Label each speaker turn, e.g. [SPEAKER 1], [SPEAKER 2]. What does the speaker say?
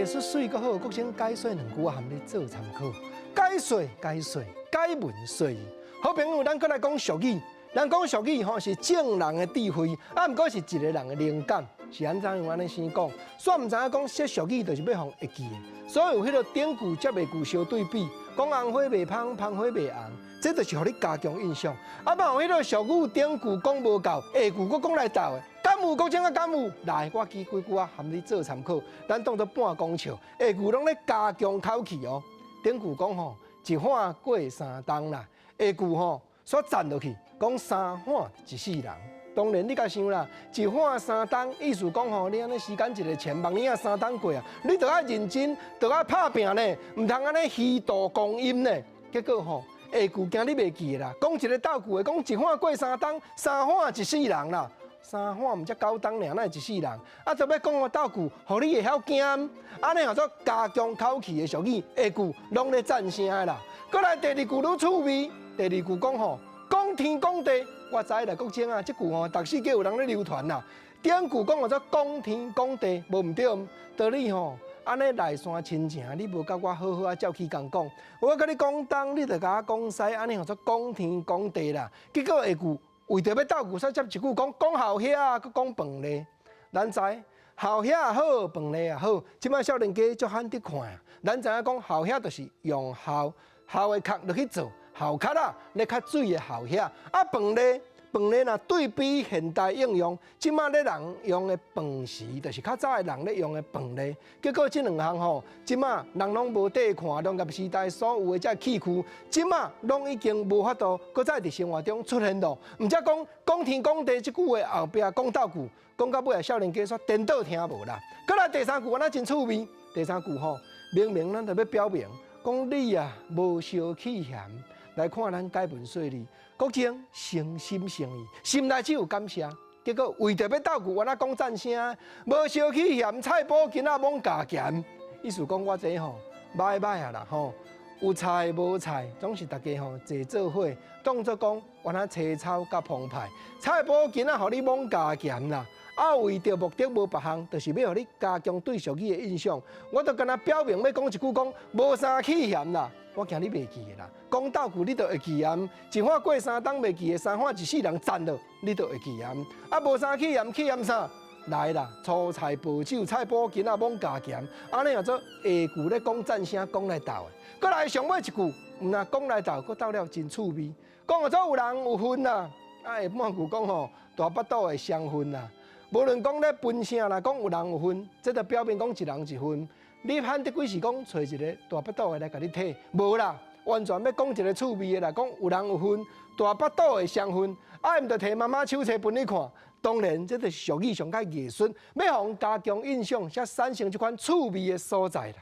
[SPEAKER 1] 艺术水阁好，国先解说两句含你做参考。解说，解文说义。好朋友，咱搁来讲俗语。咱讲俗语吼，是正人的智慧，毋过是一个人的灵感。是安怎用安尼先讲？煞毋知影讲说俗语，就是要互会记的。所以有迄个典故接的句相对比，讲红花袂芳，芳花袂红，这就是互你加强印象。嘛有迄个俗语典故讲无够，下句佫讲来斗的。敢有国情啊？敢有？来，我记几句啊，含你做参考。咱当作半讲笑，下句拢咧加强口气哦。典故讲吼，一碗过三冬啦。下句吼，煞赞落去，讲三碗一世人。当然，你甲想啦，一碗三冬，意思讲吼，你安尼时间一个前望你啊三冬过啊，你着爱认真，着爱拍拼呢，唔通安尼虚度光阴呢。结果吼，下句惊你袂记啦，讲一个倒句的，讲一碗过三冬，三碗一世人啦。三碗毋才9冬尔，哪会一世人？啊，就要讲个倒句，互你会晓惊，安尼叫做加强口气的俗语，下句拢咧赞声的啦。过来第二句愈趣味，第二句讲吼，讲天讲地，我知啦，国情啊，即句吼，逐世界有人咧流传啦。典故讲叫做讲天讲地，无毋对，道理吼，安尼来山亲情，你无甲我好好啊照起讲讲，我甲你讲东，你着甲我讲西，安尼叫做讲天讲地啦。结果下句。为着要斗句，煞接一句讲好遐啊，佮讲饭咧。咱知好遐也好，饭咧也好，即摆少年家足罕得看啊。咱知影讲好遐就是用孝的壳落去做，孝壳啊，咧较水的好遐。啊饭咧若对比现代应用，即摆咧人用的饭时，就是较早的人咧用的饭咧。结果即两项吼，即摆人拢无得看，农业时代所有的这器具，即摆拢已经无法度，搁再伫生活中出现咯。毋则讲天讲地即句话后壁讲倒句，讲到尾少年家煞颠倒听无啦。搁来第三句，安那真趣味。第三句吼，明明咱就要表明，讲你啊无小气嫌。来看咱解文说理，国情诚心诚意，心内只有感谢。结果为着要斗句，我那讲赞声，无小气嫌，菜脯囡仔罔加咸。意思讲我这吼歹啊啦吼，有菜无菜，总是大家吼坐做伙，当作讲我那青草甲澎湃，菜脯囡仔互你罔加咸啦。啊，为着目的无别项，就是要互你加强对俗语的印象。我就跟他表明要讲一句讲无啥气嫌啦。我惊你袂记的啦，讲倒句你就会记严，一碗过三冬袂记的，三碗一世人赞了，你就会记严。啊，无啥气严啥？来啦，粗菜薄酒，菜脯囡仔罔加咸，安尼叫做下句咧讲赞声，讲来斗的。搁来上尾一句，毋若讲来斗，搁斗了真趣味。讲做有人有份啦，啊下半句讲吼，大巴肚的双份啦。无论讲咧分声啦，讲有人有份，这就表明讲一人一份。你罕得几时讲找一个大巴肚的来甲你体？无啦，完全要讲一个趣味的啦，讲有人有份，大巴肚的双份，啊，毋着摕妈妈手册分你看。当然，这就是俗语上较艺术，要互加强印象，才产生这款趣味的所在啦。